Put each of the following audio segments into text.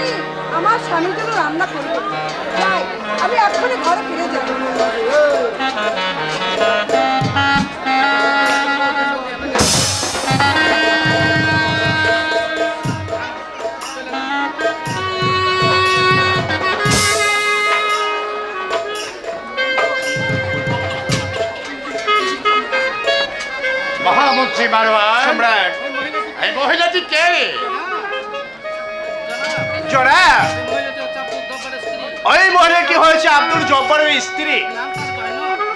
আমি আমার স্বামীর জন্য রান্না করবো। যাই, আমি এক্ষুনি ঘরে ফিরে যাবো। মহামন্ত্রী মারওয়ান সম্রাট, এই মহিলাটি কে? জনাব, ওই মহিলাটি হয়েছে আব্দুল জব্বারের স্ত্রী,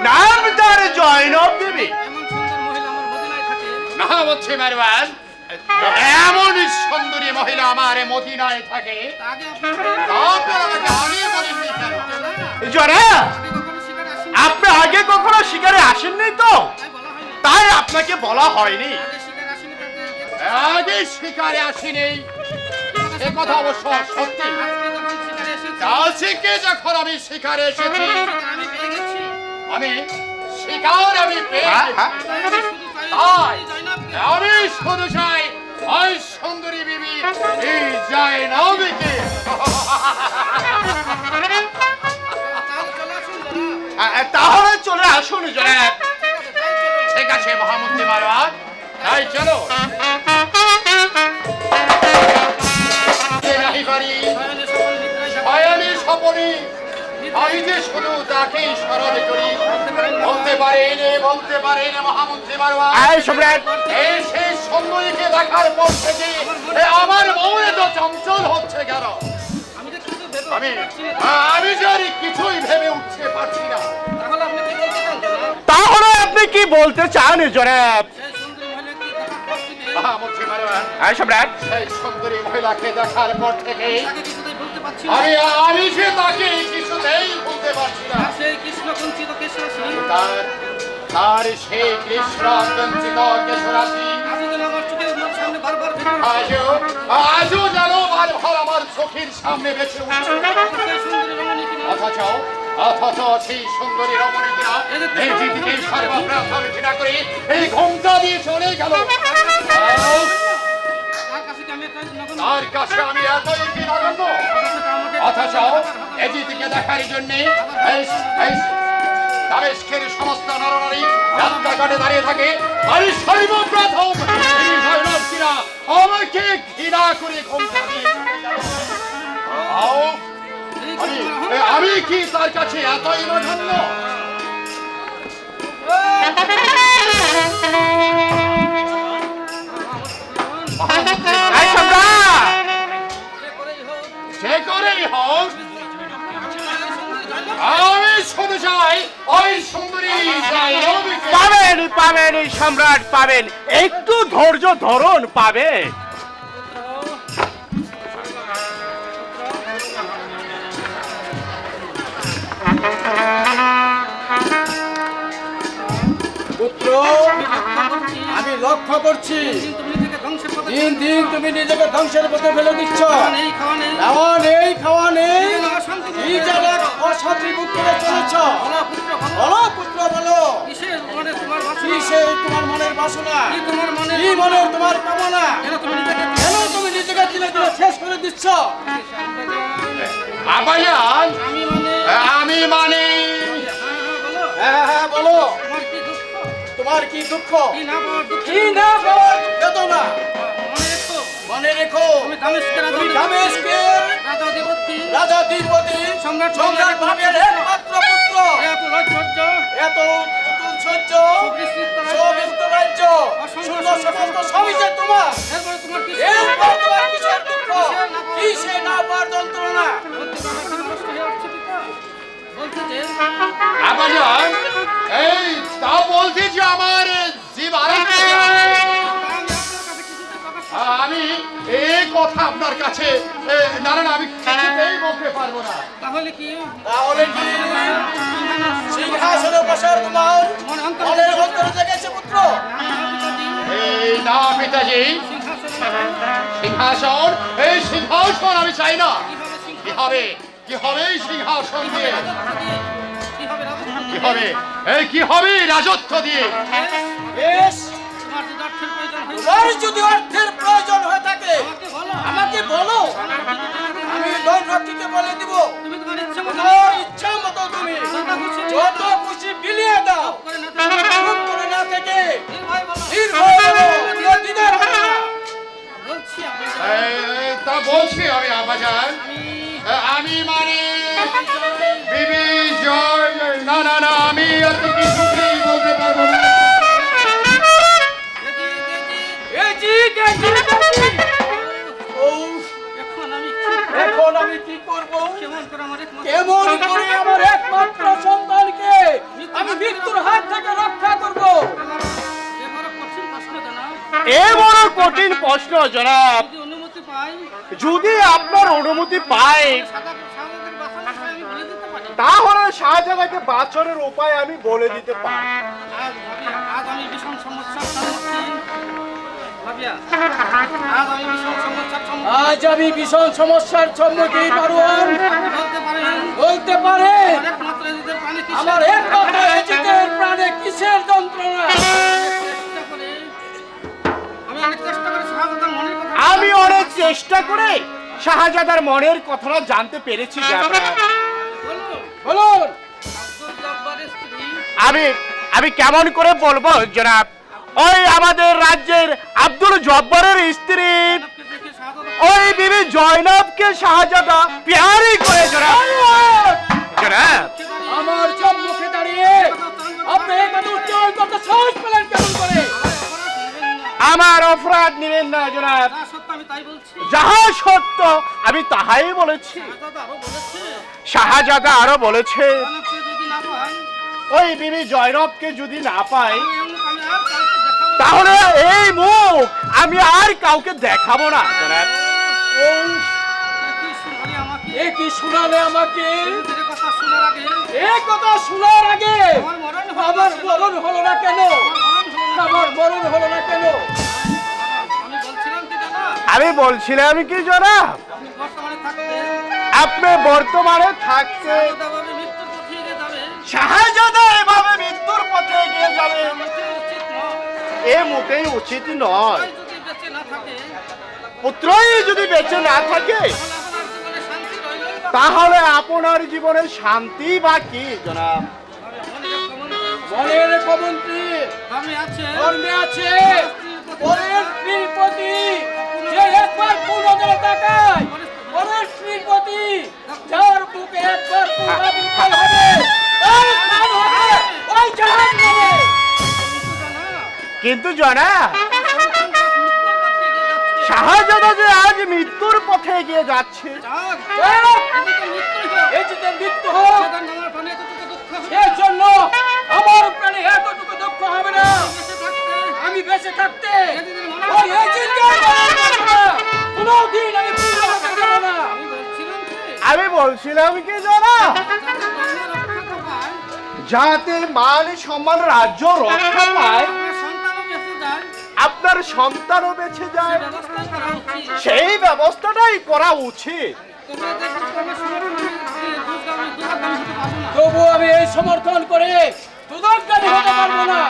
নাম তার জয়নব দেবী। মহামন্ত্রী মারওয়ান, এমন সুন্দরী মহিলা আমার মদিনায় থাকে, জনাব আপনি আগে কখনো শিকারে আসেননি তো, তাই আপনাকে বলা হয়নি। আগে শিকারে আসিনি এ কথা অবশ্য সত্যি। আজকে যখন আমি শিকারে এসেছি, আমি শিকার আমি আমি শুধু চাই ওই সুন্দরী বিবি এই জয়নবকে। তাহলে চলে আসুন জনাব। ঠিক আছে মহামন্ত্রী মারওয়ান, তাই চলো। আমি যে শুধু তাকেই স্মরণ করি, বলতে পারেন মহামন্ত্রী মারওয়ান, এই সেই সুন্দরীকে দেখার পর থেকে আমার মনে তো চঞ্চল হচ্ছে কেন? আমি জানি কিছুই ভেবে উঠতে পারছি না। তাহলে আপনি কি বলতে চান জনাব? মহামন্ত্রী মারওয়ান, সম্রাট, সেই সুন্দরী মহিলাকে দেখার পর থেকে আমি যে তাকে কিছুতেই ভুলতে পারছি না। তার সেই কৃষ্ণ কঞ্চিত কেশরাশি আজও যেন বারবার আমার চোখের সামনে বেঁচে উঠছে। অথচ সেই সুন্দরী রমণীরা এই দিকে সর্বপ্রথম ঘৃণা করে এই ঘোমটা দিয়ে চলে গেল। তার কাছে আমি এতই বিনম্র, অথচ এদিকে দেখার জন্য দামেস্কের সমস্ত নরনারী রাস্তাঘাটে দাঁড়িয়ে থাকে। আমি সর্বপ্রথম আমাকে ঘৃণা করে ঘোমটা দিয়ে আমি কি তার কাছে এতই নগণ্য? সে করেই হোক, আমি শুধু চাই ওই সুন্দরী পাবেন সম্রাট, পাবেন। একটু ধৈর্য ধরুন, পাবেন। পুত্র, আমি লক্ষ্য করছি দিন দিন তুমি নিজেকে ধ্বংসের পথে ফেলে দিচ্ছ। খাওয়া নেই, কি যেন অশান্তি মুখ করে চলেছ। বলো পুত্র, বলো কিসে তোমার মনের বাসনা, কি মনের তোমার কামনা, কেন তুমি নিজেকে দিলে দিলে শেষ করে দিচ্ছ? আমি মানে হ্যাঁ বলো, তোমার কি দুঃখ, কি না বেদনা? মনে রেখো, তুমি দামেস্কের রাজা দ্বিপতি সম্রাট ভাবের একমাত্র পুত্র। এত সহ্য সবিস্ত রাজ্য সুন্দর সমস্ত সবই যে তোমার। এরপর তোমার কিসের দুঃখ, কিসে না পাওয়ার যন্ত্রণা? এই তা বলতে যে আমার জীব আমি এই কথা আপনার কাছে না আমি কিছুতেই বলতে পারবো না। তাহলে কি সিংহাসনে বসার তোমার মনের অন্তরে জেগেছে পুত্র? এই না পিতাজি, সিংহাসন, এই সিংহাসন আমি চাই না। কি হবে এই সিংহাসন দিয়ে? কি হবে রাজত্ব দিয়ে? যদি অর্থের প্রয়োজন হয়ে থাকে আমাকে বলো, আমি ধন রক্ষীকে বলে দিব। তুমি তোমার ইচ্ছা মতো তোমার ইচ্ছা মতো তুমি যত খুশি বিলিয়ে দাও। চুপ করে না থেকে নির্ভয় বলো। নির্ভয় বলো, কোনো দ্বিধা করো না। বলছি আমি তা বলছি আমি আব্বাজান, আমি মানে বিবি জয়, না না না, আমি এত কিছুই বলতে পারবো না। এখন আমি কি করব? কেমন করে আমার কেমন করে আমার একমাত্র সন্তানকে আমি মৃত্যুর হাত থেকে রক্ষা করব? এ বড় কঠিন প্রশ্ন জনাব। যদি অনুমতি পাই যদি আপনার অনুমতি পাই সাদাদের বাসার বিষয়ে আমি বলে দিতে পারি। তাহলে শাহজাদাকে বাঁচানোর উপায় আমি বলে দিতে পারি। আজ আমি ভীষণ সমস্যার সম্মুখীন। ভাবিয়া, আজ আমি ভীষণ সমস্যার সম্মুখীন। আজ আমি ভীষণ সমস্যার সম্মুখীন মারুয়ান। বলতে পারেন বলতে পারে আমার একমাত্র এজিদের প্রাণে কিসের আমার একমাত্র এজিদের প্রাণে কিসের যন্ত্রণা? চেষ্টা করে আমি অনেক চেষ্টা করে শাহজাদার মনের কথা আমি অনেক চেষ্টা করে শাহজাদার মনের কথাটা জানতে পেরেছি জাফর। বলো। বলুন। আব্দুল জব্বারের স্ত্রী আমি কেমন করে বলবো জনাব, ওই আমাদের রাজ্যের আব্দুল জব্বারের স্ত্রী জনাবকে দেখে শাহজাদা ওই বিবি জয়নবকে শাহজাদা প্যারি করে জনাব। জনাব আমার সম্মুখে দাঁড়িয়ে আপনি এই কথা উচ্চারণ করতে সাহস পেলেন কেমন করে? আমার অপরাধ নেবেন না জনাব, যা সত্য আমি তাই বলছি। যাহা সত্য আমি তাহাই বলেছি। শাহজাদা আরো বলেছে শাহজাদা আরো বলেছে জনাবকে যদি না পাই ওই বিবি জয়নবকে যদি না পাই আমি আর কাউকে দেখাবো না। তাহলে এই মুখ আমি আর কাউকে দেখাবো না জনাব। কি শুনালি আমাকে এ কি শোনালে আমাকে? এজিদের কথা শোনার আগে এই কথা শোনার আগে আমার মরণ আমার মরণ হলো না কেন? আমার মরণ হলো না কেন? আমি বলছিলাম কি জানা আমি বলছিলাম কি জনাব, আপনি বর্তমানে থাকতে আপনি বর্তমানে থাকতে শাহজাদাভাবে মৃত্যুর পথে এগিয়ে যাবে শাহজাদা এভাবে মৃত্যুর পথে এগিয়ে যাবে মোটেই উচিত নয়। এ মোটেই উচিত নয়। তাই যদি বেঁচে না থাকে পুত্রই যদি বেঁচে না থাকে তাহলে আপনার জীবনে শান্তি রইল। তাহলে আপনার জীবনে শান্তি বা কি জনাব? মনে রেখো মন্ত্রী, আমি আছে ধর্মে আছে পরের স্ত্রীর প্রতি যে একবার পুনজরে তাকায়, পরের স্ত্রীর প্রতি যার বুকে একবার পুনরাবৃত্তি হবে তার স্থান হবে ওই জাহান্নামে। কিন্তু জনাব শাহজাদা যে আজ মৃত্যুর পথে এগিয়ে যাচ্ছে, এই যে তার মৃত্যু হোক এর জন্য আমার প্রাণে এতটুকু দুঃখ হবে না। আমি বেঁচে থাকতে ওই এজিদকে মারব না। কোনোদিন আমি পূর্ণ হতে দেব না। আমি বলছিলাম কি জনাব, যাতে মান সম্মান রাজ্য রক্ষা পায়, আপনার সন্তানও বেঁচে যায়, সেই ব্যবস্থাটাই করা উচিত। তবু আমি এই সমর্থন করে দুদকদারি হতে পারবো না।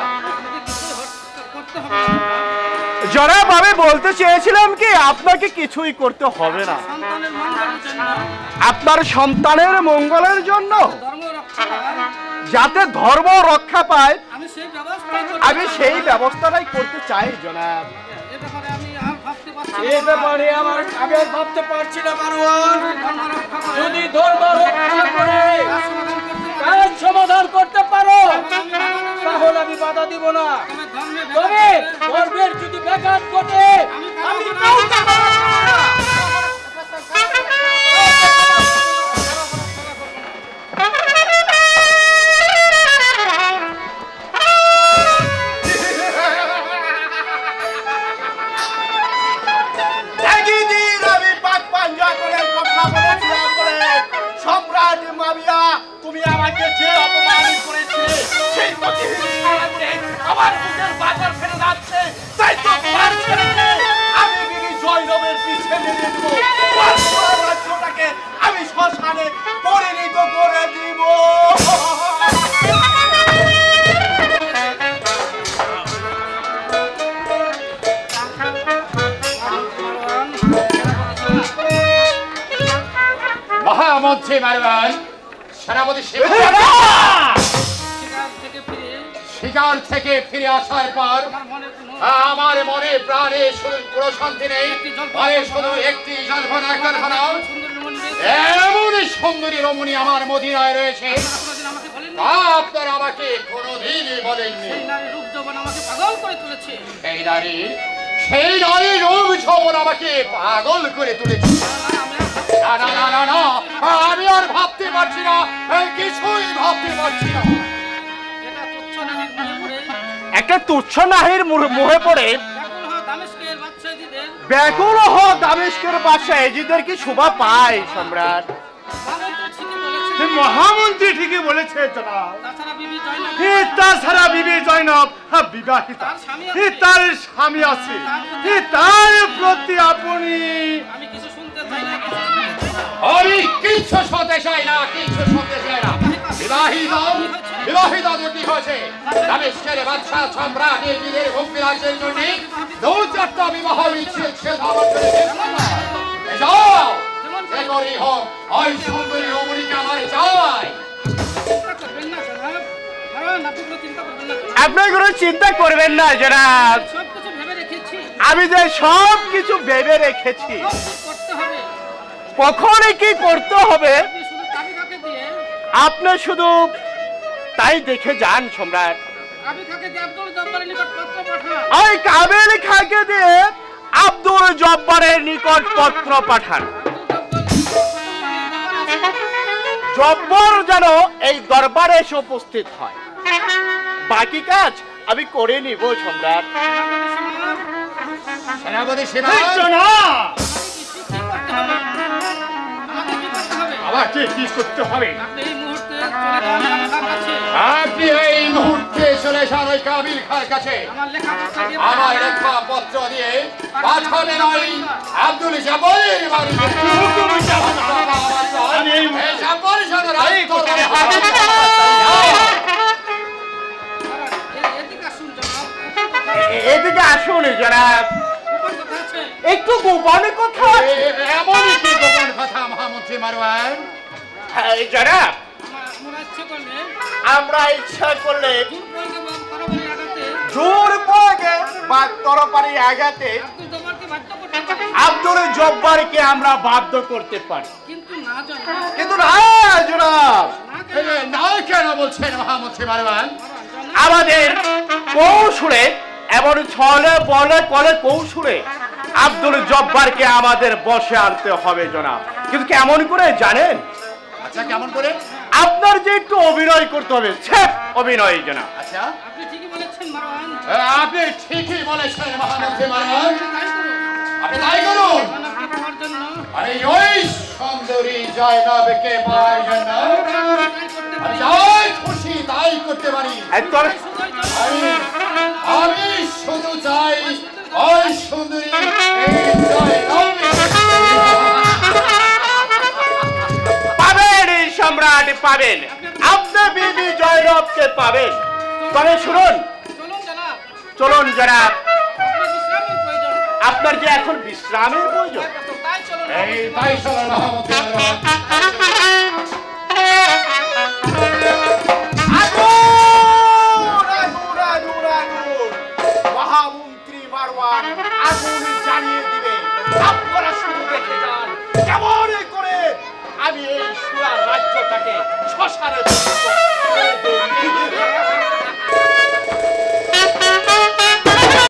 জনাব আমি বলতে চেয়েছিলাম কি আপনাকে কিছুই করতে হবে না, সন্তানের মঙ্গলের জন্য আপনার সন্তানের মঙ্গলের জন্য ধর্ম রক্ষা পায়, যাতে ধর্ম রক্ষা পায় আমি সেই ব্যবস্থাই করতে আমি সেই ব্যবস্থাটাই করতে চাই জনাব। এ ব্যাপারে আমি আর ভাবতে পারছি না। এই ব্যাপারে আমি আর ভাবতে পারছি না মারওয়ান। ধর্ম রক্ষা করে যদি ধর্ম রক্ষা করে কাজ সমাধান করতে পারে, কাজ সমাধান করতে পারো তাহলে আমি বাধা দিব না। তবে ধর্মে তবে ধর্মের যদি ব্যাঘাত ঘটে আমি কাউকে বাধা দেব না। একদিন আমি পাক পাঞ্জা করে কথা বলেছিলাম বলে সম্রাট মাবিয়া তুমি আমাকে যে অপমান করেছিলে সেই প্রতিহিংসায় আমার বুকের বাজার ফেলে যাচ্ছে, তাই তো পার ছেড়ে দে। আমি বিবি জয়নবের পিছে লেগে দেবো, রাজ্যটাকে আমি শ্মশানে পরিণত করে দিব। মারওয়ান, সেনাপতি শিকার থেকে ফিরে শিকার থেকে ফিরে আসার পর আমার মনে প্রাণে শুধু পুরো শান্তি নেই, মনে শুধু একটি জল্পনা কারখানা। এমন সুন্দরী রমণী আমার মদিনায় রয়েছে, আপনারা আমাকে কোনোদিনই বলেননি। এই নারী, সেই নারী রূপ যৌবন আমাকে পাগল করে তুলেছে। না না না না না, আমি আর ভাবতে পারছি না, কিছুই ভাবতে পারছি না। একটা তুচ্ছ নাহির মোহে পড়ে ব্যাকুল হ দামেস্কের বাদশাহ এজিদের কি শোভা পায় সম্রাট? মহামন্ত্রী ঠিকই বলেছে জনাব। তাছাড়া বিবি জয়নব বিবাহিতা, তার স্বামী আছে, তার প্রতি আপনি আমি কিচ্ছু শুনতে চাই না, কিচ্ছু শুনতে চাই না। বিবাহিত বিবাহিত তো কি হয়েছে? দামেস্কের বাদশাহ সম্রাট এজিদের ভক্তি রাজ্যের জন্য দু চারটা বিবাহ বিচ্ছেদ যাও, যে করেই হোক ওই সুন্দরী রমণীকে আমার চাই। আপনি কোনো চিন্তা করবেন না জনাব, আমি যে সব কিছু ভেবে রেখেছি। কখনই কি করতে হবে আপনি শুধু তাই দেখে যান সম্রাট। ওই কাবিল খাকে দিয়ে আব্দুল জব্বারের নিকট পত্র পাঠান, জব্বর যেন এই দরবারে এসে উপস্থিত হয়। বাকি কাজ আমি করে নিব সম্রাট। সেনাপতি আমাকে কি করতে হবে? আপনি এই মুহূর্তে চলে যান ওই কাবিল খার কাছে, আমার লেখা পত্র দিয়ে পাঠাবেন ওই আব্দুল জব্বারের বাড়িতে। এদিকে আসুন জনাব, একটু গোপন কথা। এমনই কি গোপন কথা মহামন্ত্রী মারওয়ান? জনাব, আমরা ইচ্ছা করলে জোর প্রয়োগে বা তরবারি আঘাতে আব্দুল জব্বারকে আমরা বাধ্য করতে পারি, কিন্তু না জনাব। না কেন বলছেন মহামন্ত্রী মারওয়ান? আমাদের কৌশলে এমন ছলে বলে কলে কৌশলে আব্দুল জব্বারকে আমাদের বসে আনতে হবে জনাব। কিন্তু কেমন করে জানেন? আচ্ছা কেমন করে? আপনার যে একটু অভিনয় করতে হবে, সেফ অভিনয় জনাব। আচ্ছা আপনি ঠিকই বলেছেন মহামন্ত্রী মারওয়ান, আপনি তাই করুন। আরে ওই সুন্দরী জয়নবকে পাওয়ার জন্য আমি যাই খুশি তাই করতে পারি। আমি শুধু চাই ওই সুন্দরী পাবেন সম্রাট, পাবেন, আপনি বিবি জয়নবকে পাবেন। তবে শুনুন, চলুন জনাব, আপনার যে এখন বিশ্রামের প্রয়োজন। এই তাই চলুন মহামন্ত্রী মারওয়ান। মহামন্ত্রী মারওয়ান আগুন জ্বালিয়ে দিবে। আপনারা শুধু দেখে যান কেমন করে আমি এই সুরা রাজ্যটাকে শ্মশানে